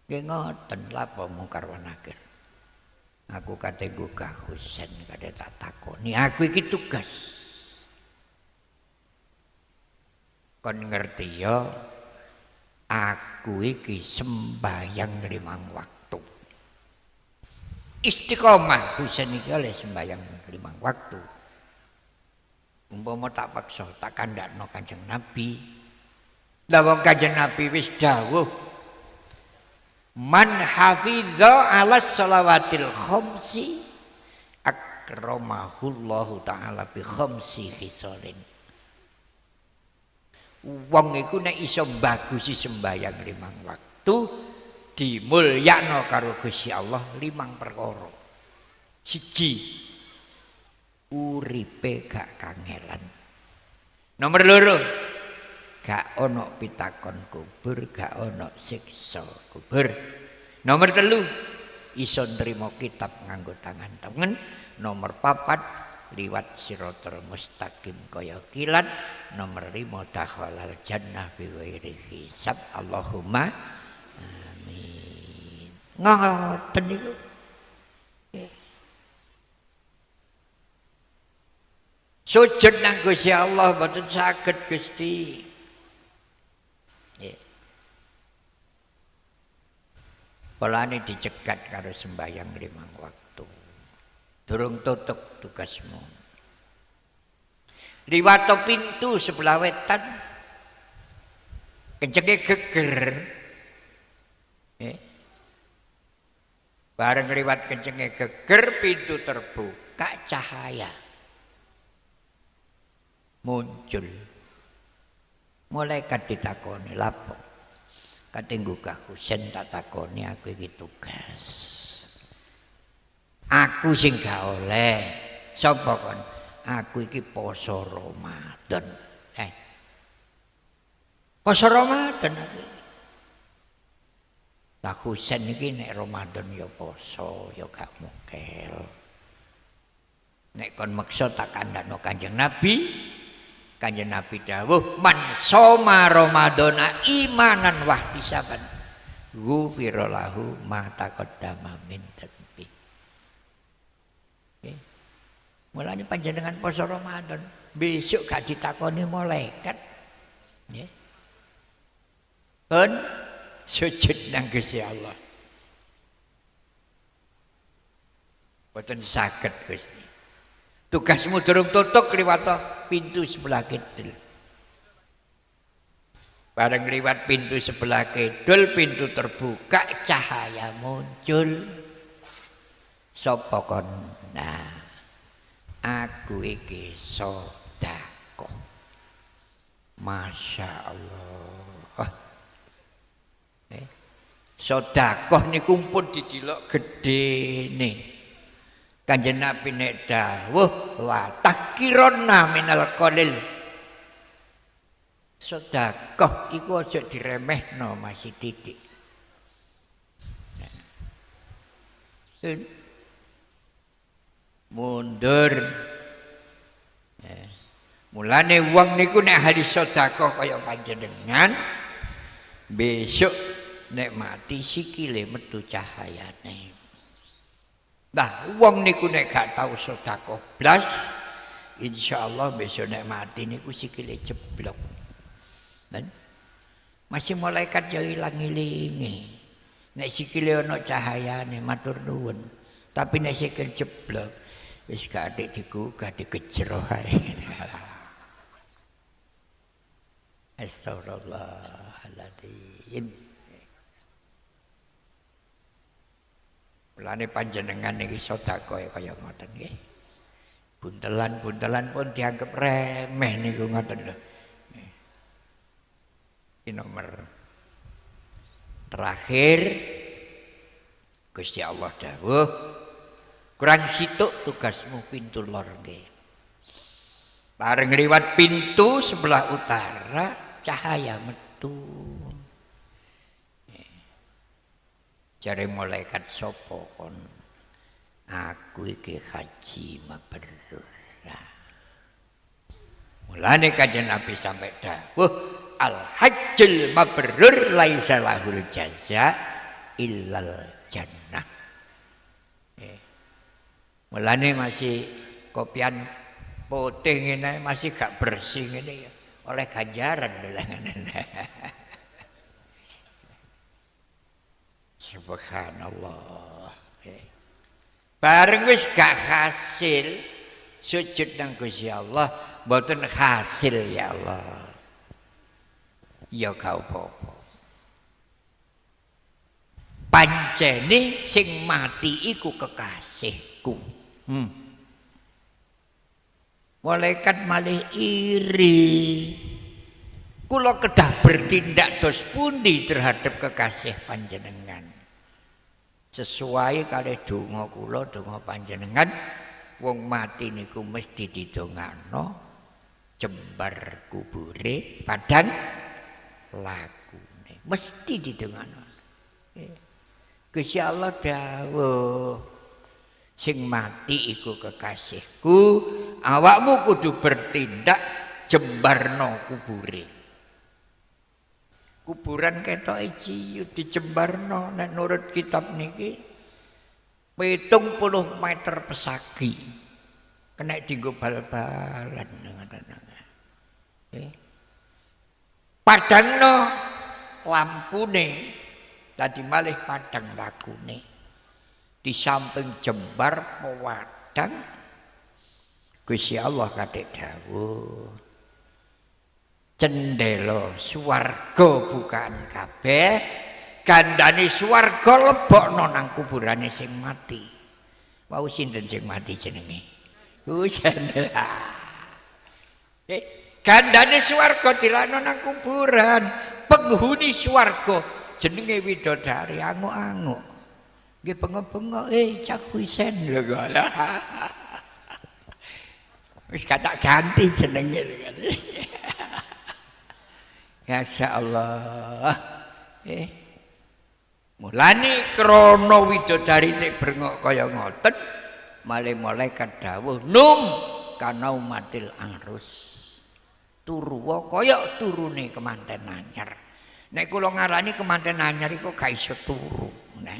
Nggih ngoten lapa mungkar wanakir. Aku kate buka Husain kate tak takoni, aku iki tugas. Kon ngerti ya, aku iki sembahyang 5 waktu. Istiqomah Husain iki oleh sembahyang 5 waktu. Umpama tak paksa tak kandhakno Kanjeng Nabi. Lah wong Kanjeng Nabi wis dawuh man hafidza 'ala shalawatil khamsi akramahullahu ta'ala bi khamsi khisalin. Wong iku nek iso bagusi sembahyang 5 waktu dimulyakno karo Gusti Allah 5 perkara. 1 uripe gak kangelan. Nomor 2 gak ono pitakon kubur, gak ono siksa kubur. Nomor 3 iso nrimo kitab nganggo tangan tengen. Nomor 4 liwat siratal mustaqim kaya kilat. Nomor 5 dakhalal jannah bi ghairi hisab. Allahumma amin. Ngoten niku. Sujud nang Gusti Allah mboten saged Gusti. Polane dicegat karo sembahyang 5 waktu. Durung tutup tugasmu. Liwat pintu sebelah wetan. Kencenge geger. Bareng liwat kencenge geger pintu terbuka cahaya. Muncul. Malaikat ditakoni lapo. Kate nggugah Husain tak takoni aku iki tugas. Aku sing gak oleh. Sapa kon? Aku iki poso Ramadan. Poso Ramadan aku. Lah Husain iki nek Ramadan ya poso, ya gak mukel. Nek kon meksa tak kandhakno Kanjeng Nabi. Kanjeng Nabi dawuh man soma ramadhana imanan wahtisaban ghufira lahu ma taqaddama min dhanbi. Mulane panjenengan poso Ramadan besok gak ditakoni malaikat. Nggih. Pun sujud nang Gusti Allah. Boten saged Gusti. Tugasmu durung tutup liwat pintu sebelah kidul. Bareng liwat pintu sebelah kidul, pintu terbuka, cahaya muncul. Sapa kon? Nah, aku iki sedekah. Masya Allah. Sedekah niku pun didelok gedene. Kanjeng Nabi nek dawuh wa takironna minal qalil. Sedekah iku aja diremehno masih titik. Mundur. Mulane wong niku nek ahli sedekah kaya panjenengan besok nek mati sikile metu cahayane. Nah, wong niku nek gak tau sedekah blas, insyaallah besok nek mati niku sikile jeblok. Dan Masih malaikat yo ilang ilingi. Nek sikile ana cahayane matur nuwun. Tapi nek sikil jeblok wis gak atik digugah digejero ae. Astagfirullahaladzim. Mulane panjenengan niki sedekah kaya ngoten nggih. Buntelan-buntelan pun dianggap remeh niku ngoten lho. Ini nomor terakhir Gusti Allah dawuh kurang situk tugasmu pintu lor nggih. Bareng liwat pintu sebelah utara cahaya metu. Jare malaikat sapa kon? Aku iki haji mabrur. Mulane kanjeng Nabi sampai dawuh al-hajjul mabrur laisa lahul jaza illal jannah. Mulane masih kopian putih ngene masih gak bersih ngene ya oleh ganjaran Subhanallah. Bareng wis gak hasil sujud nang Gusti Allah mboten hasil ya Allah. Ya gak apa-apa. Pancene sing mati iku kekasihku. Malaikat malih iri. Kula kedah bertindak dos pundi terhadap kekasih panjenengan. Sesuai kalih donga kula, donga panjenengan, wong mati niku mesti didongakno jembar kubure padang lakune. Mesti didongakno. Gusti Allah dawuh sing mati iku kekasihku, awakmu kudu bertindak jembarno kubure. Kuburan ketoke ciut dijembarno nek nurut kitab niki 70 meter pesagi. Kena dienggo bal-balan ngoten. Padangno lampune tadi malih padang lakune. Di samping jembar pewadang Gusti Allah kadek dawuh cendela swarga bukaan kabeh gandane swarga lebokno nang kuburane sing mati. Wau sinten sing mati jenenge? Cendela. Gandane swarga dilakno nang kuburan. Penghuni swarga jenenge widodari anguk-anguk. Nggih bengok-bengok Cak Husain lho kok. Wis tak ganti jenenge lho. Ya Allah. Mulane krana widodari nek brengok kaya ngoten, malaikat dawuh num kana umatil arus. Turu kaya turune kemanten anyar. Nek kula ngarani kemanten anyar iku gak iso turu, nah.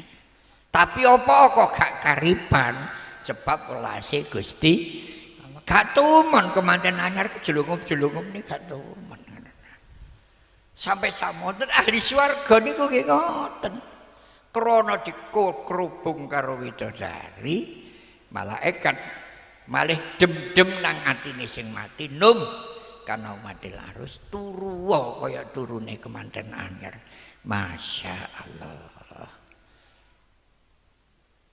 Tapi apa kok gak kariban sebab welase Gusti gak tumen kemanten anyar kejelungup-jelungup nih gak tumen. Sampai samonten ahli swarga niku nggih ngoten. Krana dikerubung karo widodari, malaikat malih dem-dem nang atine sing mati num kana matil arus turu kaya turune kemanten anyar. Masya Allah.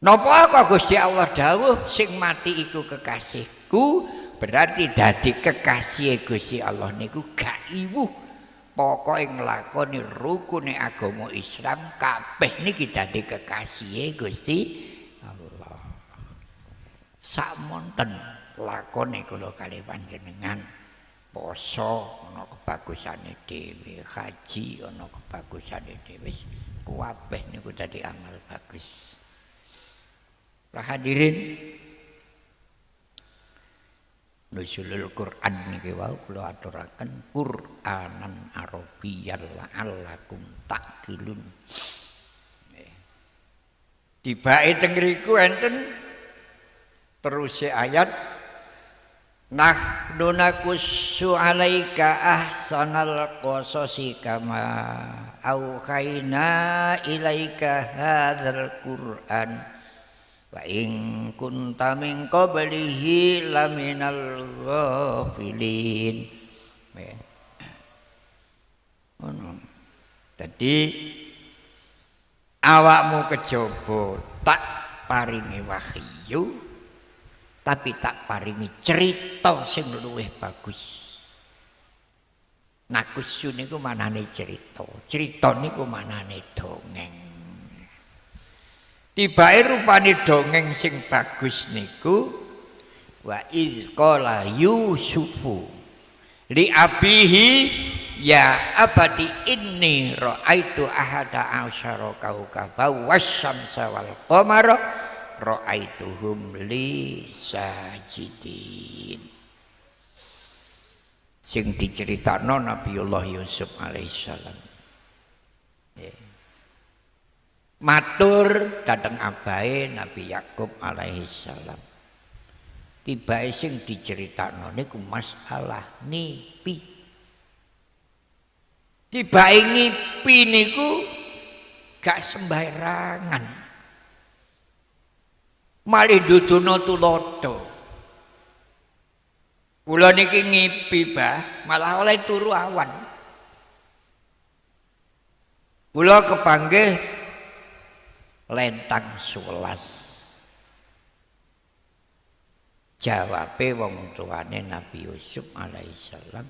Napa kok Gusti Allah dawuh sing mati iku kekasihku, berarti dadi kekasih Gusti Allah niku gak iwuh. Pokoke nglakoni rukune agama Islam kabeh niki dadi kekasih Gusti Allah. Sakmonten lakone kula kalih panjenengan. Poso ana kebagusane dhewe, haji ana kebagusane dhewe. Kabeh niku dadi amal bagus. Lah hadirin nuzulul Quran niki wau kula aturaken Qur'anan Arabiyyan la'allakum ta'qilun. Tibake teng ngriku enten terus ayat Nahnu naqussu 'alaika ahsanal qasasi kama auhayna ilaika hadzal Qur'an wa in kunta min qablihi laminal ghafilin. Jadi awakmu kejaba tak paringi wahyu tapi tak paringi cerita sing luwih bagus. Nakusu niku manane cerita, cerita niku manane dongeng. Tibae rupane dongeng sing bagus niku wa iz qala Yusufu li abihi ya abadi inni ra'aitu ahada asyara kaukaba wasyamsa wal qamara ra'aituhum li sajidin. Sing diceritakno Nabiullah Yusuf alaihissalam. Matur dateng abahe Nabi Yakub alaihissalam. Tibae sing diceritakno niku masalah ngipi. Tibae ngipi niku gak sembarangan. Malih dudono tulodo. Kula niki ngipi, Mbah, malah oleh turu awan. Kula kepanggih lentang 11. Jawabe wong tuane Nabi Yusuf alaihissalam,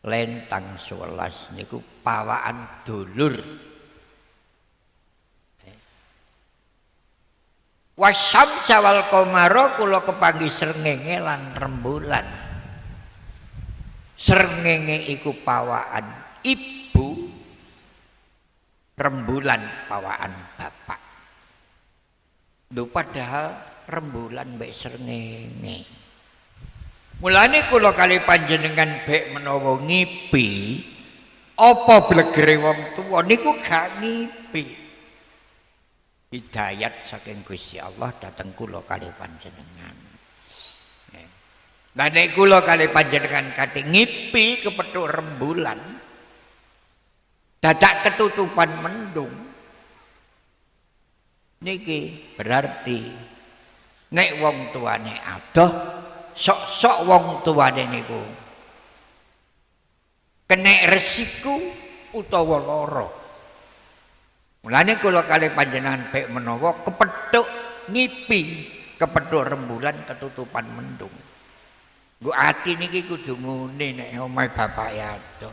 lentang 11 niku pawakan dulur. Wasyamsa wal qamara kula kepanggih srengenge lan rembulan. Srengenge iku pawakan ibu, rembulan pawakan bapak. Lho padahal rembulan mbek srengenge. Mulane kula kali panjenengan bek menawa ngipi apa blegere wong tuwa niku gak ngipi. Hidayat saking Gusti Allah dateng kula kali panjenengan. Lah nek kula kali panjenengan kate ngipi kepethuk rembulan dadak ketutupan mendung niki berarti nek wong tuane adoh sok-sok wong tuane niku kena resiko utawa lara. Mulane kula kali panjenengan bek menawa kepethuk ngipi kepethuk rembulan ketutupan mendung. Nggo ati niki kudu ngene nek omahe bapak adoh.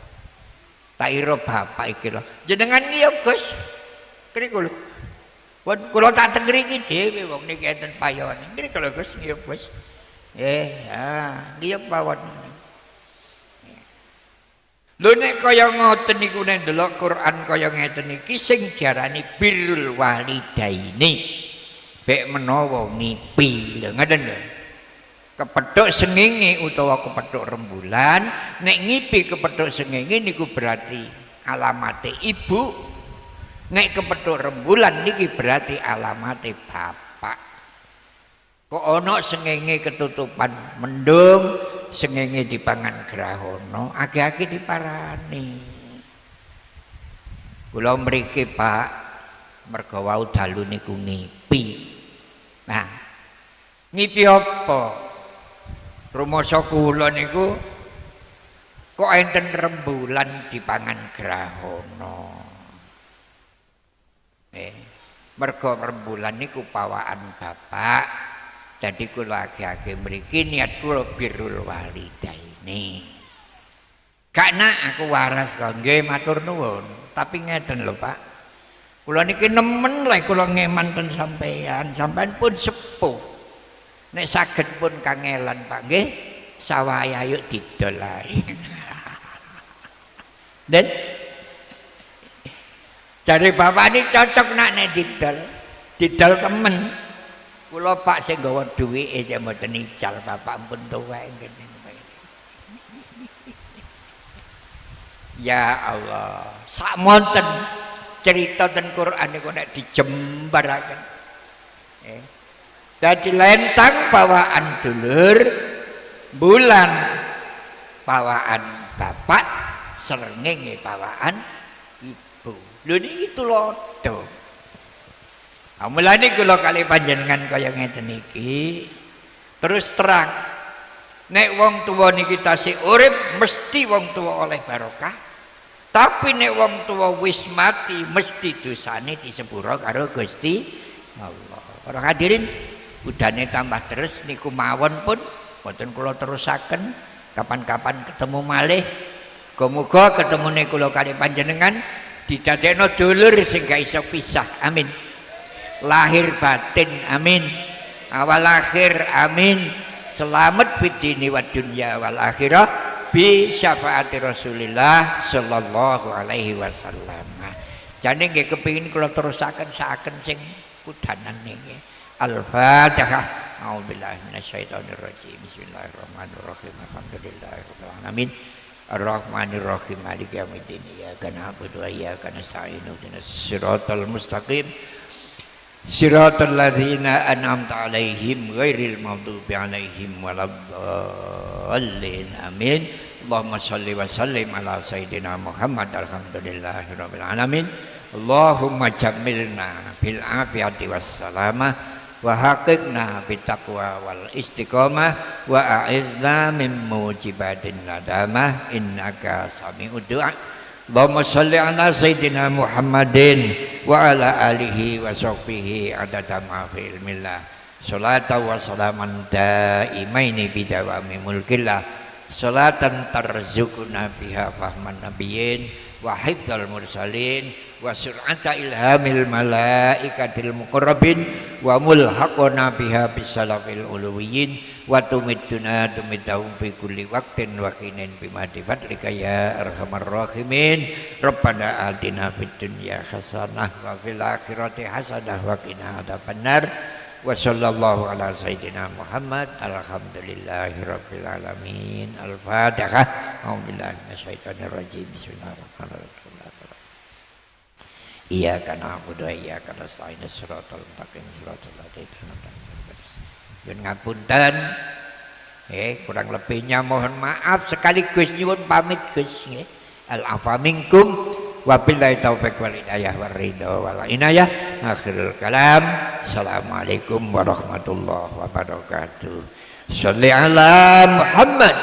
Tak ira bapak iki lho. Jenengan iki ya Gus. Kriku lho. Kula tak tengeri iki dhewe wong niki enten payone. Kriku lho Gus, nggih Gus. Nggih pawon. Lho nek kaya ngoten niku nek ndelok Quran kaya ngeten iki sing diarani birrul walidaini. Bek menawa ngipi. Lho ngoten lho. Kepethuk sengenge utawa kepethuk rembulan, nek ngipi kepethuk sengenge niku berarti alamate ibu. Nek kepethuk rembulan niki berarti alamate bapak. Kok ana sengenge ketutupan mendung, sengenge dipangan grahana, age-age diparani. Kula mriki Pak, merga wau dalu niku ngipi. Nah, ngipi apa? Rumasa kula niku kok enten rembulan dipangan grahana. Merga rembulan niku pawakan bapak. Jadi kula age-age mriki niat kula birrul walidaini. Gak nak aku waras kok nggih matur nuwun, tapi ngeten lho Pak. Kula niki nemen lek kula ngemanten sampean, sampean pun sepuh. Nek saged pun kangelan Pak nggih, sawaya yuk didol ae. Dan jare bapak ini cocok nak nek didol. Didol temen. Kula Pak sing nggawa duwike cek mboten ical, bapak pun tuwek ngene. Ya Allah, sak monten cerita ten Quran niku nek dijembaraken. Dadi lentang bawaan dulur bulan pawaan bapak srengenge pawaan ibu. Lho niki tulodo. Mulane kula kali panjenengan kaya ngeten iki terus terang nek wong tuwa niki tasih urip mesti wong tuwa oleh barokah. Tapi nek wong tuwa wis mati mesti dosane disepuro karo Gusti Allah. Para hadirin, udane tambah terus niku mawon pun mboten kula terusaken. Kapan-kapan ketemu malih. Muga ketemune kula kali panjenengan didadekno dulur sing gak iso pisah. Amin. Lahir batin amin. Awal akhir amin. Selamat bidini wa dunya wal akhirah bi syafaati Rasulillah sallallahu alaihi wasallam. Jane nggih kepengin kula terusaken saken sing kudanan niki. Al-Fatihah. A'udzubillahi minasyaitonir rajim. Bismillahirrahmanirrahim. Alhamdulillahirabbil alamin. Ar-Rahmanir-Rahim. Maliki yaumiddin. Iyyaka na'budu wa iyyaka nasta'in. Ihdinas siratal mustaqim. Siratal ladzina an'amta 'alaihim ghairil maghdubi 'alaihim waladdallin. Amin. Allahumma shalli wa sallim ala sayyidina Muhammad. Alhamdulillahirabbil alamin. Allahumma jammilna bil afiyati was salamah wa haqiqna bit taqwa wal istiqamah wa a'idna min mujibatin nadamah innaka sami'ud du'a. Allahumma shalli ala sayyidina Muhammadin wa ala alihi wa sahbihi adada ma fi ilmillah. Salatan wa salaman daimaini bidawami mulkillah. Salatan tarzuquna biha fahman nabiyyin wa hifdzal mursalin wa sur'ata ilhamil malaikatil muqarrabin wa mulhaquna biha bisalafil uluwiyyin wa tumidduna tumiddahum fi kulli waqtin wa hinin bimadi fadlika ya arhamar rahimin. Rabbana atina fid dunya hasanah wa fil akhirati hasanah wa qina adzabannar. Wa sallallahu ala sayyidina Muhammad. Alhamdulillahi rabbil alamin. Al-Fatihah. A'udzubillahi minasyaitonir rajim. Bismillahirrahmanirrahim. Iyyaka na'budu wa iyyaka nasta'in. Shiratal mustaqim. Shiratal ladzina an'amta 'alaihim. Yun ngapunten. Kurang lebihnya mohon maaf sekaligus nyuwun pamit Gus nggih. Al-afa minkum. Wabillahi taufiq wal hidayah war ridha wal inayah. Akhirul kalam. Assalamualaikum warahmatullahi wabarakatuh. Shalli ala Muhammad.